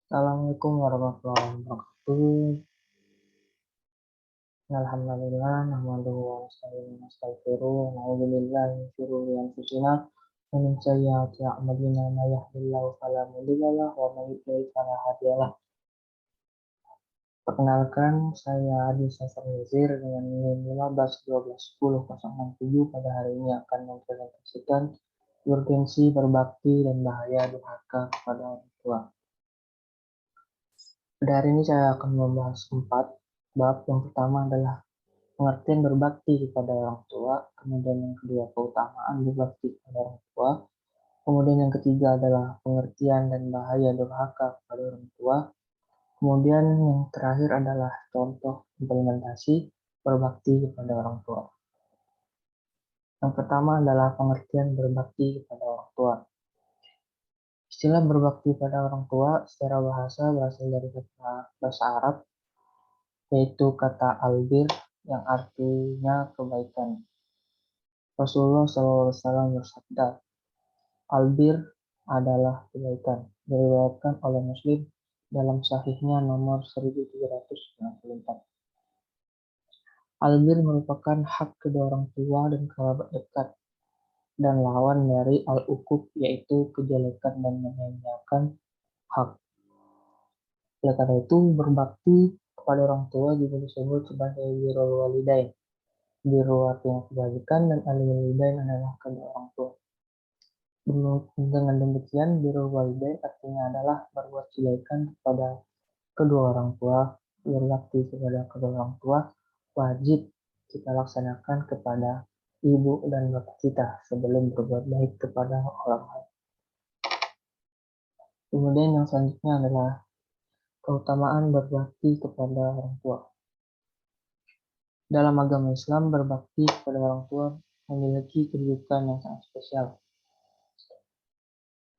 Assalamualaikum warahmatullahi wabarakatuh. Alhamdulillah, nahmaduhu wa nasta'inuhu wa nastaghfiruh, wa na'udzu billahi min shururi anfusina wa min sayyiati a'malina, may yahdihillahu fala mudilla lahu wa may yudlil fala hadiya lahu. Perkenalkan, saya Adi Safar Nazir dengan NIM 15121067 pada hari ini akan mempresentasikan urgensi berbakti dan bahaya durhaka kepada orang tua. Pada hari ini saya akan membahas 4 bab. Yang pertama adalah pengertian berbakti kepada orang tua, kemudian yang kedua keutamaan berbakti kepada orang tua, kemudian yang ketiga adalah pengertian dan bahaya durhaka kepada orang tua, kemudian yang terakhir adalah contoh implementasi berbakti kepada orang tua. Yang pertama adalah pengertian berbakti kepada orang tua. Istilah berbakti pada orang tua secara bahasa berasal dari kata bahasa Arab, yaitu kata albir yang artinya kebaikan. Rasulullah SAW bersabda, albir adalah kebaikan. Diriwayatkan oleh Muslim dalam sahihnya nomor 1394. Albir merupakan hak kedua orang tua dan kerabat dekat, dan lawan dari al-uquq, yaitu kejelekan dan menyanyiakan hak. Oleh karena itu, berbakti kepada orang tua juga disebut sebagai birrul walidain. Birru artinya kebajikan dan alil walidain adalah kedua orang tua. Dengan demikian, birrul walidain artinya adalah berbuat kebaikan kepada kedua orang tua. Berbakti kepada kedua orang tua wajib kita laksanakan kepada ibu dan bapak kita sebelum berbuat baik kepada orang lain. Kemudian yang selanjutnya adalah keutamaan berbakti kepada orang tua. Dalam agama Islam, berbakti kepada orang tua memiliki kedudukan yang sangat spesial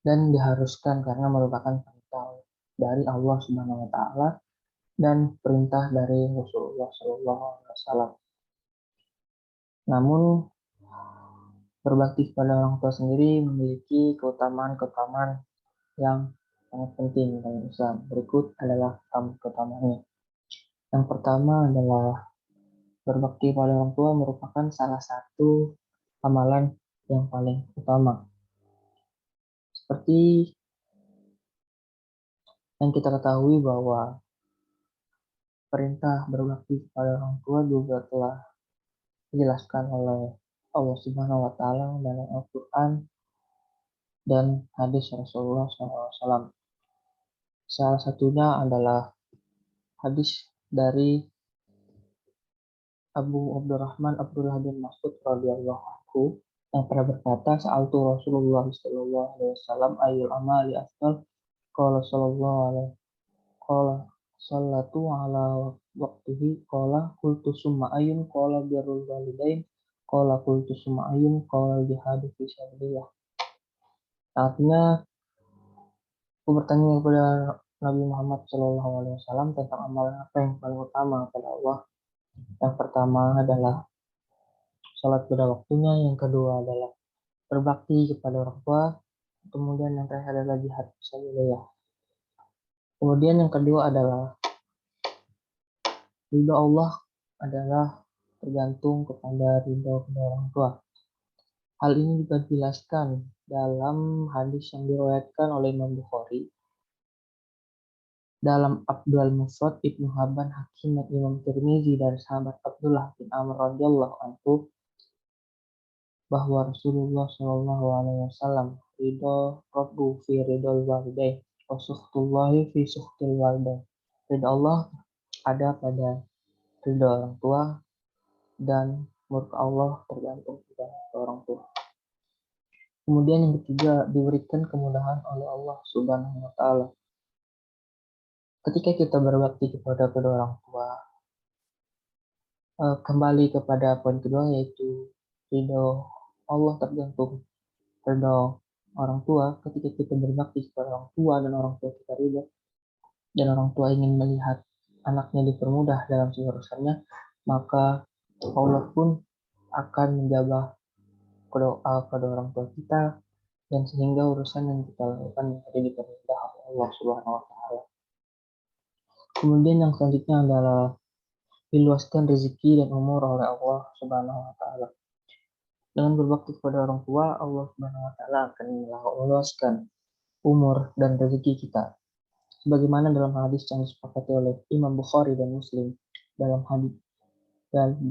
dan diharuskan karena merupakan perintah dari Allah Subhanahu wa taala dan perintah dari Rasulullah SAW. Namun, berbakti kepada orang tua sendiri memiliki keutamaan-keutamaan yang sangat penting dalam Islam. Berikut adalah keutamaannya. Yang pertama adalah berbakti pada orang tua merupakan salah satu amalan yang paling utama. Seperti yang kita ketahui bahwa perintah berbakti kepada orang tua juga telah dijelaskan oleh Allah Subhanahu wa taala dalam Al-Qur'an dan hadis Rasulullah SAW. Salah satunya adalah hadis dari Abu Abdurrahman Abdullah bin Mas'ud radhiyallahu anhu yang pernah berkata, "Sa'altu Rasulullah sallallahu alaihi wasallam ayyul amali afdal?" Qala sallallahu alaihi qala sallatu ala waqtihi qala qultu summa ayyun qala birrul walidain qala qultu summa ayyun qala jihadu fi sabilillah. Artinya, aku bertanya kepada Nabi Muhammad SAW tentang amalan apa yang paling utama kepada Allah. Yang pertama adalah sholat pada waktunya, yang kedua adalah berbakti kepada orang tua, kemudian yang terakhir adalah jihad fisabilillah. Kemudian yang kedua adalah ridho Allah adalah tergantung kepada ridho kedua orang tua. Hal ini juga dijelaskan dalam hadis yang diriwayatkan oleh Imam Bukhari dalam Abdul Mufrad, Ibnu Hibban, Hakim, dan Imam Tirmizi dari sahabat Abdullah bin Amr radhiyallahu anhu bahwa Rasulullah Shallallahu alaihi wasallam ridho Rabbu fi ridhol walidain wa sukhtullahi fi sukhtil walidain. Ridho Allah ada pada ridho orang tua dan murka Allah tergantung pada orang tua. Kemudian yang ketiga, diberikan kemudahan oleh Allah Subhanahu wa taala. Ketika kita berbakti kepada kedua orang tua, kembali kepada poin kedua, yaitu ridho Allah tergantung ridho orang tua. Ketika kita berbakti kepada orang tua dan orang tua kita ridho, dan orang tua ingin melihat anaknya dipermudah dalam segala urusannya, maka Allah pun akan menjaga doa kedua orang tua kita, dan sehingga urusan yang kita lakukan menjadi dipermudah oleh Allah Subhanahu wa taala. Kemudian yang selanjutnya adalah diluaskan rezeki dan umur oleh Allah Subhanahu wa taala. Dengan berbakti kepada orang tua, Allah Subhanahu wa taala akan meluaskan umur dan rezeki kita. Sebagaimana dalam hadis yang disepakati oleh Imam Bukhari dan Muslim, dalam hadis dan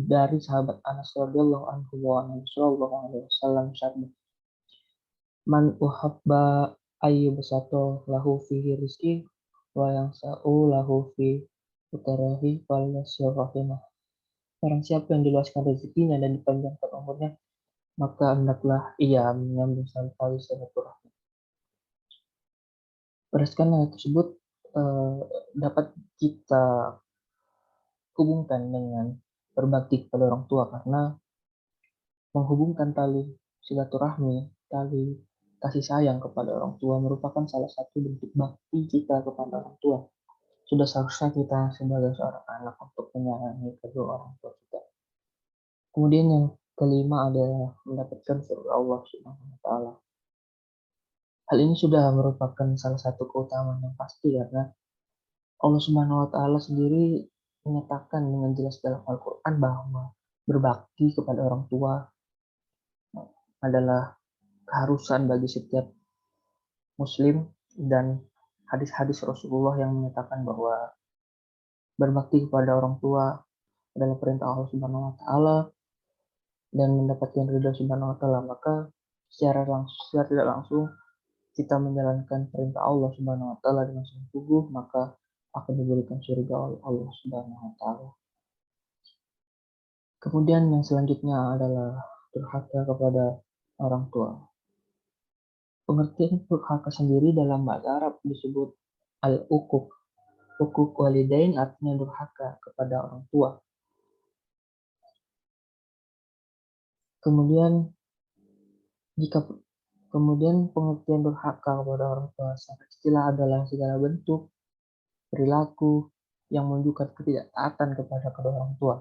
dari sahabat Anas radhiyallahu anhu wa Nabi sallallahu alaihi wasallam bersabda, "Man uhabba ayyubsata lahu fihi rizqi wa yang sa'u lahu fi utarahi falyasir rahimah." Barang siapa yang diluaskan rezekinya dan dipanjangkan umurnya, maka hendaklah ia menyambung tali silaturahmi. Berdasarkan hal tersebut eh, dapat kita hubungkan dengan berbakti kepada orang tua, karena menghubungkan tali silaturahmi, tali kasih sayang kepada orang tua merupakan salah satu bentuk bakti kita kepada orang tua. Sudah seharusnya kita sebagai seorang anak untuk menyayangi kedua orang tua kita. Kemudian yang kelima adalah mendapatkan surga Allah Subhanahu wa taala. Hal ini sudah merupakan salah satu keutamaan yang pasti, karena Allah Subhanahu wa taala sendiri menyatakan dengan jelas dalam Al-Qur'an bahwa berbakti kepada orang tua adalah keharusan bagi setiap muslim, dan hadis-hadis Rasulullah yang menyatakan bahwa berbakti kepada orang tua adalah perintah Allah Subhanahu wa taala dan mendapatkan ridha Subhanahu wa taala, maka secara tidak langsung kita menjalankan perintah Allah Subhanahu wa taala dengan sungguh-sungguh, maka akan diberikan surga oleh Allah Subhanahu wa taala. Kemudian yang selanjutnya adalah durhaka kepada orang tua. Pengertian durhaka sendiri dalam bahasa Arab disebut al-uquq. Uquq walidain artinya durhaka kepada orang tua. Kemudian jika kemudian pengertian durhaka kepada orang tua secara istilah adalah segala bentuk perilaku yang menunjukkan ketidaktaatan kepada kedua orang tua.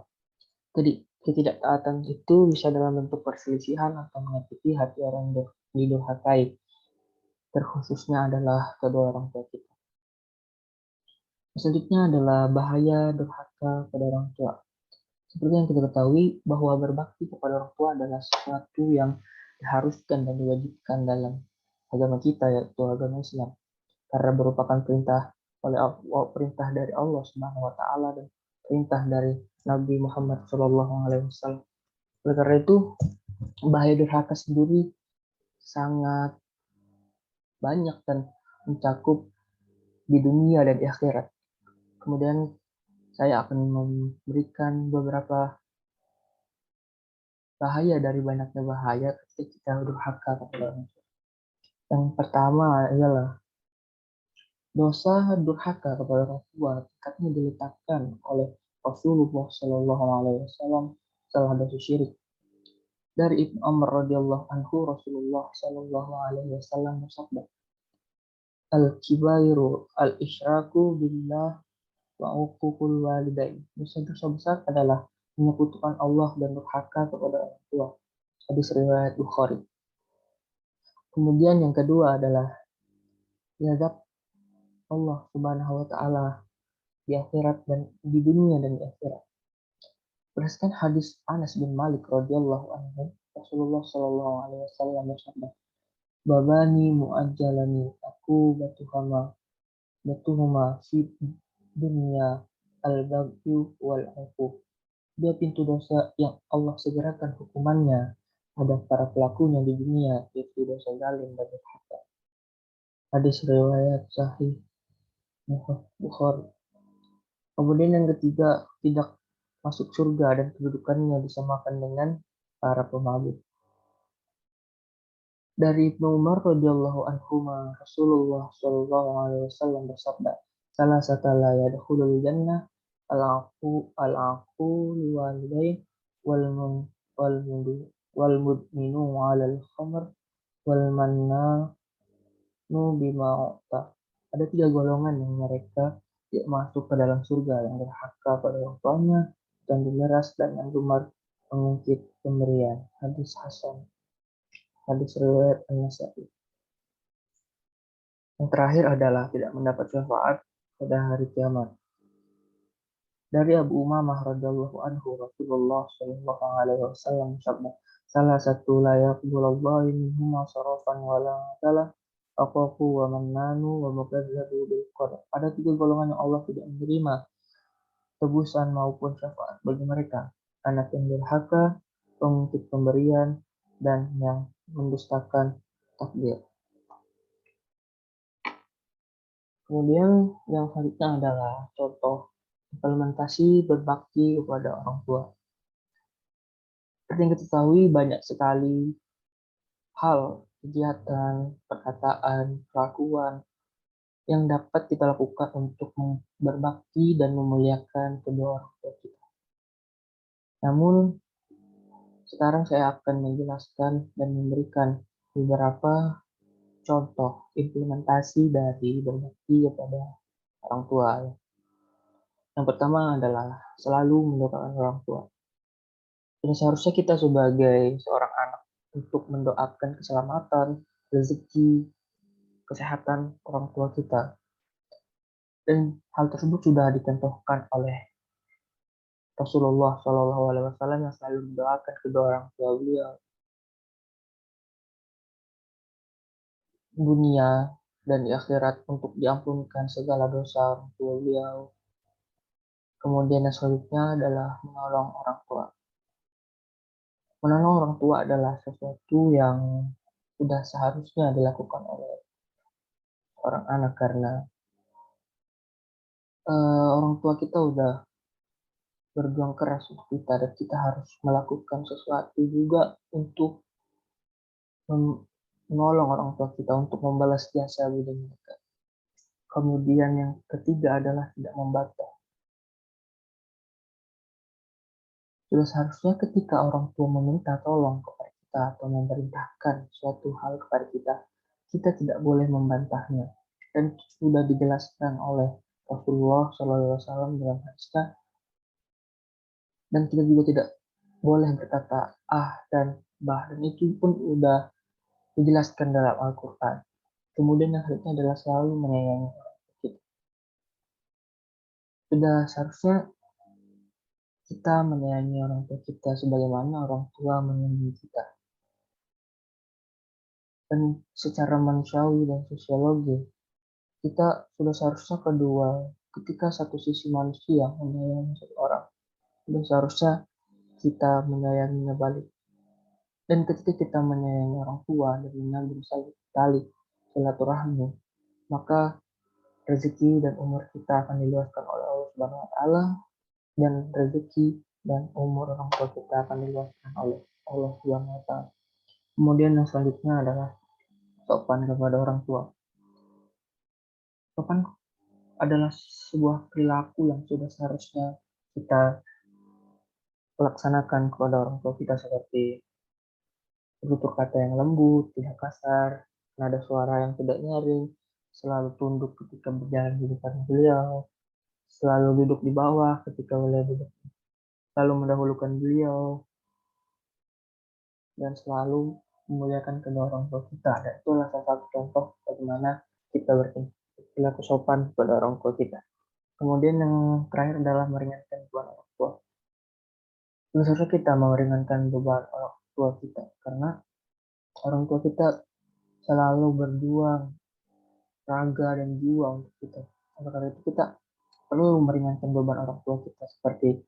Jadi ketidaktaatan itu bisa dalam bentuk perselisihan atau menyakiti hati orang yang didurhakai, terkhususnya adalah kedua orang tua kita. Selanjutnya adalah bahaya durhaka pada orang tua. Seperti yang kita ketahui bahwa berbakti kepada orang tua adalah sesuatu yang diharuskan dan diwajibkan dalam agama kita, yaitu agama Islam, karena merupakan perintah dari Allah Subhanahu wa taala dan perintah dari Nabi Muhammad Shallallahu alaihi wasallam. Oleh karena itu, bahaya durhaka sendiri sangat banyak dan mencakup di dunia dan di akhirat. Kemudian saya akan memberikan beberapa bahaya dari banyaknya bahaya ketika kita durhaka kepada orang tua. Yang pertama adalah dosa durhaka kepada orang tua tingkatnya diletakkan oleh Rasulullah Shallallahu alaihi wasallam setelah dosa syirik. Dari Ibnu Umar radhiyallahu anhu, Rasulullah Shallallahu alaihi wasallam bersabda, "Al-kibairu al-isyraku billah wa uququl walidain." Dosa-dosa besar adalah menyekutukan Allah dan durhaka kepada orang tua. Hadis riwayat Bukhari. Kemudian yang kedua adalah azab Allah Subhanahu wa taala di akhirat dan di dunia dan di akhirat. Berdasarkan hadis Anas bin Malik radhiyallahu anhu, Rasulullah Shallallahu alaihi wasallam bersabda, "Babani muajjalani aku batuhuma fi dunia al-baghyu wal 'uquq." Dua pintu dosa yang Allah segerakan hukumannya pada para pelakunya di dunia, yaitu dosa zalim dan durhaka. Hadis riwayat Sahih Bukhari. Kemudian yang ketiga, tidak masuk surga dan kedudukannya disamakan dengan para pemabuk. Dari Ibnu Umar radhiyallahu anhu, Rasulullah shallallahu alaihi wasallam bersabda, "Salah satu la yadkhulul jannah al-aqu liwalidain wal mun wal mudu wal mudminu 'alal khamr wal mannanu bima uta." Ada tiga golongan yang mereka tidak masuk ke dalam surga, yang durhaka pada orang tuanya, dan memeras dan yang gemar mengungkit pemberian. Hadis Hasan. Hadis riwayat An-Nasa'i. Yang terakhir adalah tidak mendapat syafaat pada hari kiamat. Dari Abu Umamah radhiyallahu anhu, Rasulullah shallallahu alaihi wasallam bersabda, salah satu layak yaqbalallahu minhuma sarafan wala adalah aqaqu wa mannanu wa mukazzabu bil qadar. Ada tiga golongan yang Allah tidak menerima tebusan maupun syafaat bagi mereka: anak yang durhaka, pengungkit pemberian, dan yang mendustakan takdir. Kemudian yang selanjutnya adalah contoh implementasi berbakti kepada orang tua. Seperti yang kita ketahui, banyak sekali hal, kegiatan, perkataan, kelakuan yang dapat kita lakukan untuk berbakti dan memuliakan kedua orang tua kita. Namun, sekarang saya akan menjelaskan dan memberikan beberapa contoh implementasi dari berbakti kepada orang tua. Yang pertama adalah selalu mendoakan orang tua. Jadi seharusnya kita sebagai seorang anak untuk mendoakan keselamatan, rezeki, kesehatan orang tua kita. Dan hal tersebut sudah dicontohkan oleh Rasulullah Shallallahu Alaihi Wasallam yang selalu mendoakan kedua orang tua beliau dunia dan di akhirat untuk diampunkan segala dosa orang tua beliau. Kemudian yang selanjutnya adalah menolong orang tua. Menolong orang tua adalah sesuatu yang sudah seharusnya dilakukan oleh orang anak karena orang tua kita udah berjuang keras untuk kita dan kita harus melakukan sesuatu juga untuk menolong orang tua kita untuk membalas jasa budi mereka. Kemudian yang ketiga adalah tidak membantah. Sudah seharusnya ketika orang tua meminta tolong kepada kita atau memerintahkan suatu hal kepada kita, kita tidak boleh membantahnya. Dan sudah dijelaskan oleh Rasulullah SAW dalam hadisnya, dan kita juga tidak boleh berkata dan bah, dan itu pun sudah dijelaskan dalam Al-Quran. Kemudian yang selanjutnya adalah selalu menyayangi orang kita. Sudah seharusnya kita menyayangi orang tua kita sebagaimana orang tua menyayangi kita. Dan secara manusiawi dan sosiologi, kita sudah seharusnya ketika satu sisi manusia menyayangi seseorang, sudah seharusnya kita menyayanginya balik. Dan ketika kita menyayangi orang tua dan menyambung tali silaturahmi, maka rezeki dan umur kita akan diluaskan oleh Allah Subhanahu wa taala, dan rezeki dan umur orang tua kita akan diluaskan oleh Allah Subhanahu wa taala. Kemudian yang selanjutnya adalah sopan kepada orang tua. Sopan adalah sebuah perilaku yang sudah seharusnya kita laksanakan kepada orang tua kita, seperti tutur kata yang lembut, tidak kasar, nada suara yang tidak nyaring, selalu tunduk ketika berjalan di depan beliau, selalu duduk di bawah ketika beliau duduk, selalu mendahulukan beliau, dan selalu memuliakan kedua orang tua kita. Dan itulah salah satu contoh bagaimana kita berperilaku sopan kepada orang tua kita. Kemudian yang terakhir adalah meringankan beban orang tua. Seharusnya kita meringankan beban orang tua kita karena orang tua kita selalu berjuang raga dan jiwa untuk kita. Oleh karena itu kita perlu meringankan beban orang tua kita, seperti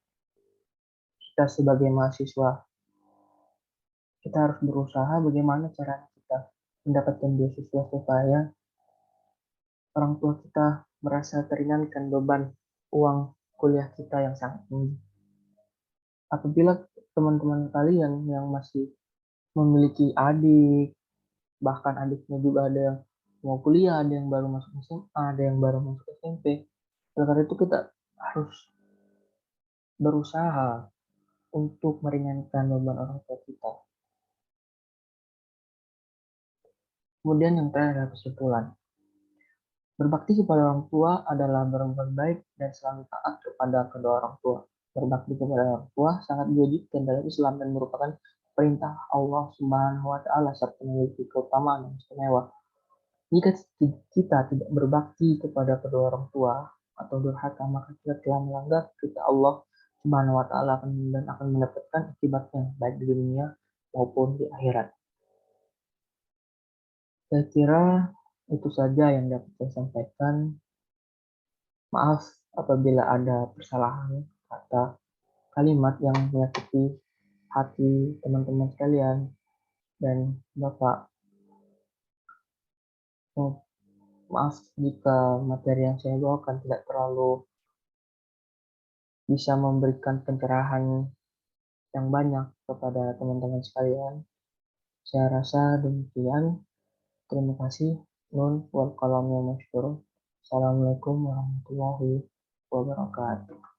kita sebagai mahasiswa. Kita harus berusaha bagaimana caranya kita mendapatkan beasiswa supaya orang tua kita merasa teringankan beban uang kuliah kita yang sangat tinggi. Apabila teman-teman kalian yang masih memiliki adik, bahkan adiknya juga ada yang mau kuliah, ada yang baru masuk SMA, ada yang baru masuk SMP. Oleh karena itu kita harus berusaha untuk meringankan beban orang tua kita. Kemudian yang terakhir adalah kesimpulan. Berbakti kepada orang tua adalah berbuat baik dan selalu taat kepada kedua orang tua. Berbakti kepada orang tua sangat diwajibkan dalam Islam dan merupakan perintah Allah Subhanahu wa taala serta memiliki keutamaan yang istimewa. Jika kita tidak berbakti kepada kedua orang tua, atau durhaka, maka kita telah melanggar perintah Allah Subhanahu wa taala dan akan mendapatkan akibatnya baik di dunia maupun di akhirat. Saya kira itu saja yang dapat saya sampaikan. Maaf apabila ada kesalahan kata kalimat yang menyakiti hati teman-teman sekalian dan Bapak. Maaf jika materi yang saya bawakan tidak terlalu bisa memberikan pencerahan yang banyak kepada teman-teman sekalian. Saya rasa demikian. Terima kasih. Nun wal qalam wa masykurun. Assalamualaikum warahmatullahi wabarakatuh.